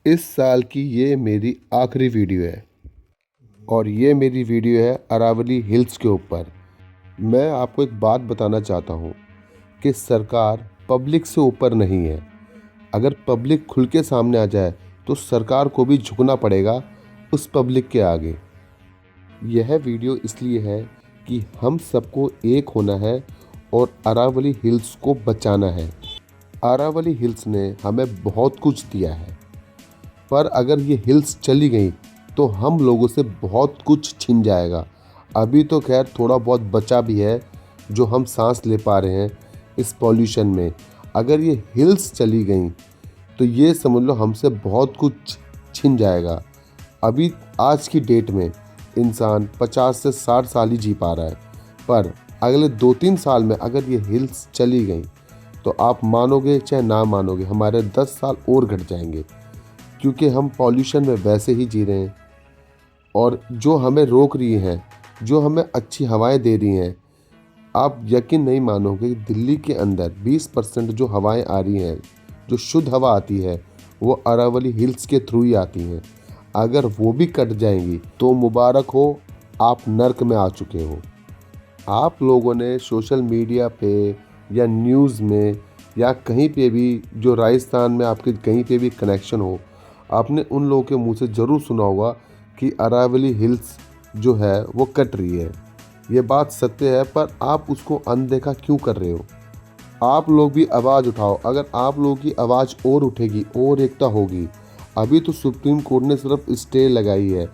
इस साल की ये मेरी आखिरी वीडियो है और ये मेरी वीडियो है अरावली हिल्स के ऊपर। मैं आपको एक बात बताना चाहता हूँ कि सरकार पब्लिक से ऊपर नहीं है। अगर पब्लिक खुल के सामने आ जाए तो सरकार को भी झुकना पड़ेगा उस पब्लिक के आगे। यह वीडियो इसलिए है कि हम सबको एक होना है और अरावली हिल्स को बचाना है। अरावली हिल्स ने हमें बहुत कुछ दिया है, पर अगर ये हिल्स चली गई तो हम लोगों से बहुत कुछ छिन जाएगा। अभी तो खैर थोड़ा बहुत बचा भी है जो हम सांस ले पा रहे हैं इस पॉल्यूशन में। अगर ये हिल्स चली गई तो ये समझ लो हमसे बहुत कुछ छिन जाएगा। अभी आज की डेट में इंसान 50 से 60 साल ही जी पा रहा है, पर अगले 2-3 साल में अगर ये हिल्स चली गई तो आप मानोगे चाहे ना मानोगे हमारे 10 साल और घट जाएंगे, क्योंकि हम पॉल्यूशन में वैसे ही जी रहे हैं। और जो हमें रोक रही हैं, जो हमें अच्छी हवाएं दे रही हैं, आप यकीन नहीं मानोगे दिल्ली के अंदर 20% जो हवाएं आ रही हैं, जो शुद्ध हवा आती है, वो अरावली हिल्स के थ्रू ही आती हैं। अगर वो भी कट जाएंगी तो मुबारक हो, आप नर्क में आ चुके हो। आप लोगों ने सोशल मीडिया पे या न्यूज़ में या कहीं पे भी, जो राजस्थान में आपके कहीं पे भी कनेक्शन हो, आपने उन लोगों के मुंह से ज़रूर सुना होगा कि अरावली हिल्स जो है वो कट रही है। ये बात सत्य है, पर आप उसको अनदेखा क्यों कर रहे हो? आप लोग भी आवाज़ उठाओ। अगर आप लोगों की आवाज़ और उठेगी और एकता होगी। अभी तो सुप्रीम कोर्ट ने सिर्फ स्टे लगाई है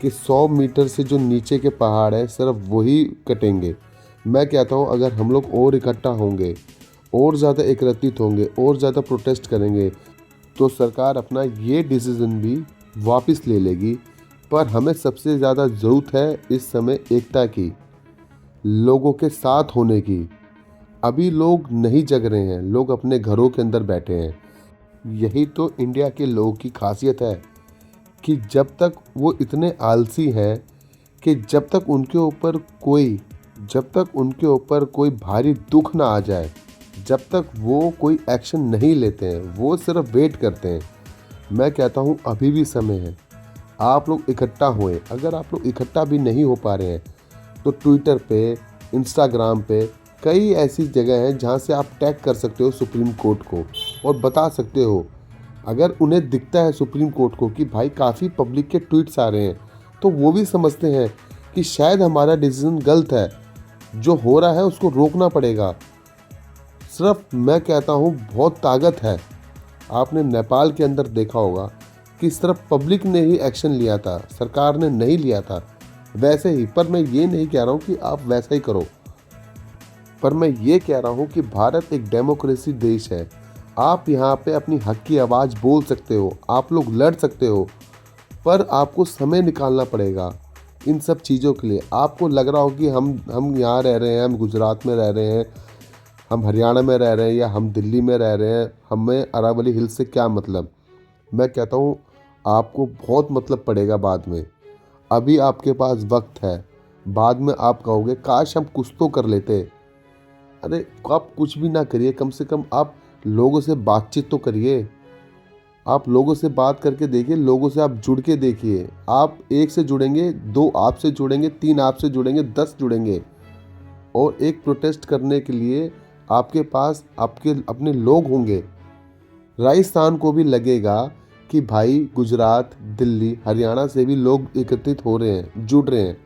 कि 100 मीटर से जो नीचे के पहाड़ हैं सिर्फ वही कटेंगे। मैं कहता हूँ अगर हम लोग और इकट्ठा होंगे, और ज़्यादा एकत्रित होंगे, और ज़्यादा प्रोटेस्ट करेंगे तो सरकार अपना ये डिसीज़न भी वापस ले लेगी। पर हमें सबसे ज़्यादा ज़रूरत है इस समय एकता की, लोगों के साथ होने की। अभी लोग नहीं जग रहे हैं, लोग अपने घरों के अंदर बैठे हैं। यही तो इंडिया के लोगों की खासियत है कि जब तक वो इतने आलसी हैं कि जब तक उनके ऊपर कोई भारी दुख ना आ जाए, जब तक वो कोई एक्शन नहीं लेते हैं, वो सिर्फ वेट करते हैं। मैं कहता हूँ अभी भी समय है, आप लोग इकट्ठा हुए। अगर आप लोग इकट्ठा भी नहीं हो पा रहे हैं तो ट्विटर पे, इंस्टाग्राम पे कई ऐसी जगह हैं जहाँ से आप टैग कर सकते हो सुप्रीम कोर्ट को और बता सकते हो। अगर उन्हें दिखता है सुप्रीम कोर्ट को कि भाई काफ़ी पब्लिक के ट्वीट्स आ रहे हैं, तो वो भी समझते हैं कि शायद हमारा डिसीजन गलत है, जो हो रहा है उसको रोकना पड़ेगा। सिर्फ मैं कहता हूँ बहुत ताकत है। आपने नेपाल के अंदर देखा होगा कि सिर्फ पब्लिक ने ही एक्शन लिया था, सरकार ने नहीं लिया था। वैसे ही, पर मैं ये नहीं कह रहा हूँ कि आप वैसा ही करो, पर मैं ये कह रहा हूँ कि भारत एक डेमोक्रेसी देश है। आप यहाँ पे अपनी हक की आवाज़ बोल सकते हो, आप लोग लड़ सकते हो, पर आपको समय निकालना पड़ेगा इन सब चीज़ों के लिए। आपको लग रहा हो कि हम यहाँ रह रहे हैं, हम गुजरात में रह रहे हैं, हम हरियाणा में रह रहे हैं या हम दिल्ली में रह रहे हैं, हमें अरावली हिल से क्या मतलब? मैं कहता हूँ आपको बहुत मतलब पड़ेगा बाद में। अभी आपके पास वक्त है, बाद में आप कहोगे काश हम कुछ तो कर लेते। अरे आप कुछ भी ना करिए, कम से कम आप लोगों से बातचीत तो करिए। आप लोगों से बात करके देखिए, लोगों से आप जुड़ के देखिए। आप एक से जुड़ेंगे, 2 आपसे जुड़ेंगे, 3 आपसे जुड़ेंगे, 10 जुड़ेंगे। और एक प्रोटेस्ट करने के लिए आपके पास आपके अपने लोग होंगे। राजस्थान को भी लगेगा कि भाई गुजरात, दिल्ली, हरियाणा से भी लोग एकत्रित हो रहे हैं, जुड़ रहे हैं।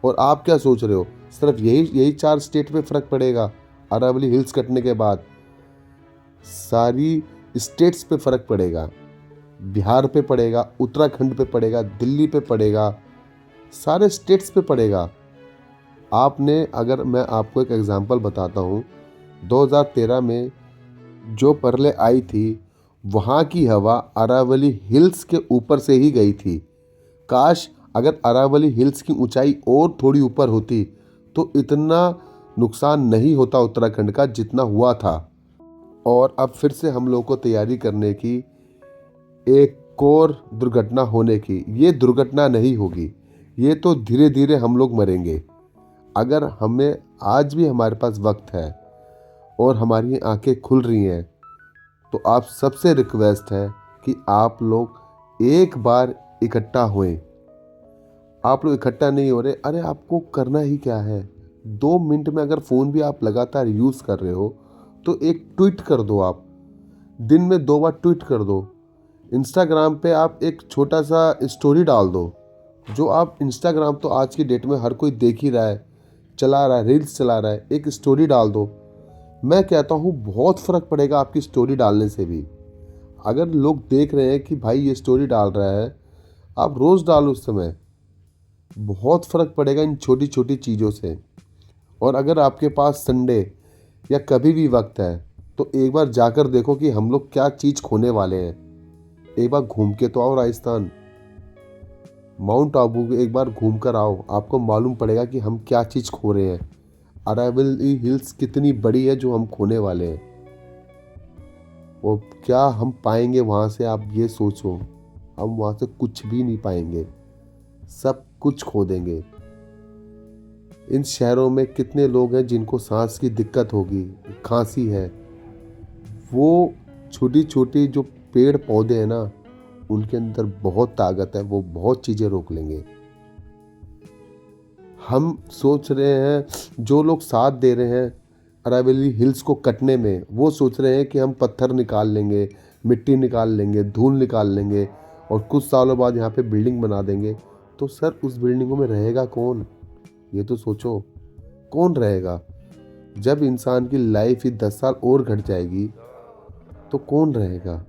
और आप क्या सोच रहे हो सिर्फ यही 4 स्टेट पे फ़र्क पड़ेगा? अरावली हिल्स कटने के बाद सारी स्टेट्स पे फ़र्क पड़ेगा। बिहार पे पड़ेगा, उत्तराखंड पे पड़ेगा, दिल्ली पे पड़ेगा, सारे स्टेट्स पे पड़ेगा। आपने, अगर मैं आपको एक एग्जांपल बताता हूँ, 2013 में जो प्रलय आई थी, वहाँ की हवा अरावली हिल्स के ऊपर से ही गई थी। काश अगर अरावली हिल्स की ऊंचाई और थोड़ी ऊपर होती तो इतना नुकसान नहीं होता उत्तराखंड का जितना हुआ था। और अब फिर से हम लोग को तैयारी करने की, एक और दुर्घटना होने की। ये दुर्घटना नहीं होगी, ये तो धीरे धीरे हम लोग मरेंगे। अगर हमें आज भी हमारे पास वक्त है और हमारी आंखें खुल रही हैं, तो आप सबसे रिक्वेस्ट है कि आप लोग एक बार इकट्ठा हुए। आप लोग इकट्ठा नहीं हो रहे, अरे आपको करना ही क्या है? 2 मिनट में अगर फ़ोन भी आप लगातार यूज़ कर रहे हो तो एक ट्वीट कर दो आप। दिन में 2 बार ट्वीट कर दो। इंस्टाग्राम पे आप एक छोटा सा स्टोरी डाल दो। जो आप इंस्टाग्राम तो आज की डेट में हर कोई देख ही रहा है, चला रहा है, रील्स चला रहा है, एक स्टोरी डाल दो। मैं कहता हूँ बहुत फ़र्क पड़ेगा आपकी स्टोरी डालने से भी। अगर लोग देख रहे हैं कि भाई ये स्टोरी डाल रहा है, आप रोज़ डालो उस समय। बहुत फ़र्क पड़ेगा इन छोटी छोटी चीज़ों से। और अगर आपके पास संडे या कभी भी वक्त है तो एक बार जाकर देखो कि हम लोग क्या चीज़ खोने वाले हैं। एक बार घूम के तो आओ राजस्थान, माउंट आबू एक बार घूम कर आओ, आपको मालूम पड़ेगा कि हम क्या चीज़ खो रहे हैं। अरावली हिल्स कितनी बड़ी है जो हम खोने वाले हैं, और क्या हम पाएंगे वहाँ से, आप ये सोचो। हम वहाँ से कुछ भी नहीं पाएंगे, सब कुछ खो देंगे। इन शहरों में कितने लोग हैं जिनको सांस की दिक्कत होगी, खांसी है। वो छोटी छोटी जो पेड़ पौधे हैं ना, उनके अंदर बहुत ताकत है, वो बहुत चीज़ें रोक लेंगे। हम सोच रहे हैं, जो लोग साथ दे रहे हैं अरावली हिल्स को कटने में, वो सोच रहे हैं कि हम पत्थर निकाल लेंगे, मिट्टी निकाल लेंगे, धूल निकाल लेंगे और कुछ सालों बाद यहाँ पे बिल्डिंग बना देंगे। तो सर उस बिल्डिंगों में रहेगा कौन? ये तो सोचो, कौन रहेगा? जब इंसान की लाइफ ही 10 साल और घट जाएगी तो कौन रहेगा?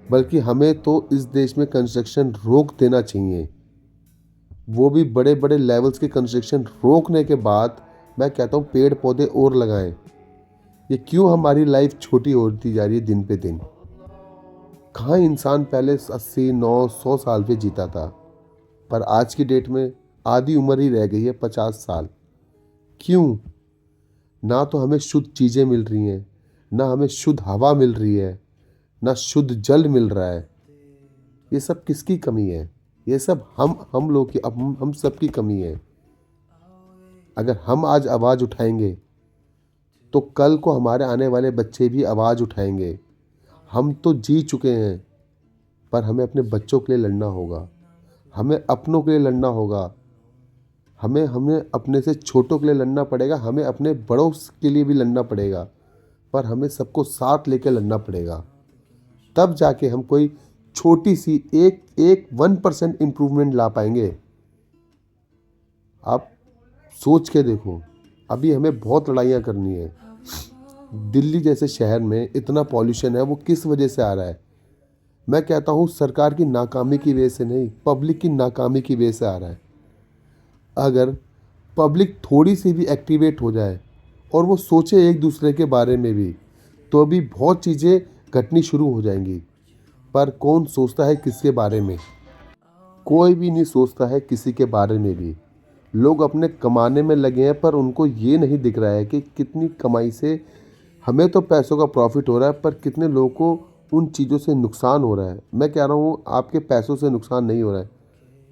बल्कि हमें तो इस देश में कंस्ट्रक्शन रोक देना चाहिए। वो भी बड़े बड़े लेवल्स के कंस्ट्रक्शन रोकने के बाद मैं कहता हूँ पेड़ पौधे और लगाएं। ये क्यों हमारी लाइफ छोटी होती जा रही है दिन पे दिन? कहाँ इंसान पहले 80 9 100 साल पे जीता था, पर आज की डेट में आधी उम्र ही रह गई है 50 साल। क्यों? ना तो हमें शुद्ध चीज़ें मिल रही हैं, ना हमें शुद्ध हवा मिल रही है, ना शुद्ध जल मिल रहा है। ये सब किसकी कमी है? ये सब हम लोग की, अब हम सब की कमी है। अगर हम आज आवाज़ उठाएंगे तो कल को हमारे आने वाले बच्चे भी आवाज़ उठाएंगे। हम तो जी चुके हैं, पर हमें अपने बच्चों के लिए लड़ना होगा, हमें अपनों के लिए लड़ना होगा, हमें हमें अपने से छोटों के लिए लड़ना पड़ेगा, हमें अपने बड़ों के लिए भी लड़ना पड़ेगा, पर हमें सबको साथ लेकर लड़ना पड़ेगा। तब जाके हम कोई छोटी सी एक एक 1% इम्प्रूवमेंट ला पाएंगे। आप सोच के देखो, अभी हमें बहुत लड़ाइयाँ करनी है। दिल्ली जैसे शहर में इतना पॉल्यूशन है, वो किस वजह से आ रहा है? मैं कहता हूँ सरकार की नाकामी की वजह से नहीं, पब्लिक की नाकामी की वजह से आ रहा है। अगर पब्लिक थोड़ी सी भी एक्टिवेट हो जाए और वो सोचे एक दूसरे के बारे में भी, तो अभी बहुत चीज़ें घटनी शुरू हो जाएंगी। पर कौन सोचता है किसके बारे में? कोई भी नहीं सोचता है किसी के बारे में भी। लोग अपने कमाने में लगे हैं, पर उनको ये नहीं दिख रहा है कि कितनी कमाई से हमें तो पैसों का प्रॉफिट हो रहा है, पर कितने लोगों को उन चीज़ों से नुकसान हो रहा है। मैं कह रहा हूँ आपके पैसों से नुकसान नहीं हो रहा है,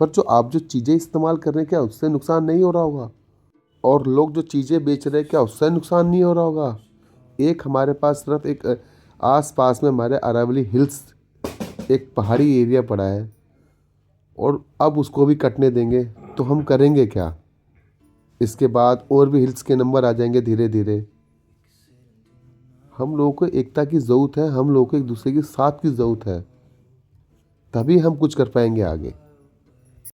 पर जो आप जो चीज़ें इस्तेमाल कर रहे हैं, क्या उससे नुकसान नहीं हो रहा होगा? और लोग जो चीज़ें बेच रहे हैं, क्या उससे नुकसान नहीं हो रहा होगा? एक हमारे पास सिर्फ एक आस पास में हमारे अरावली हिल्स एक पहाड़ी एरिया पड़ा है, और अब उसको भी कटने देंगे तो हम करेंगे क्या? इसके बाद और भी हिल्स के नंबर आ जाएंगे धीरे धीरे। हम लोगों को एकता की ज़रूरत है, हम लोगों को एक दूसरे के साथ की ज़रूरत है, तभी हम कुछ कर पाएंगे आगे।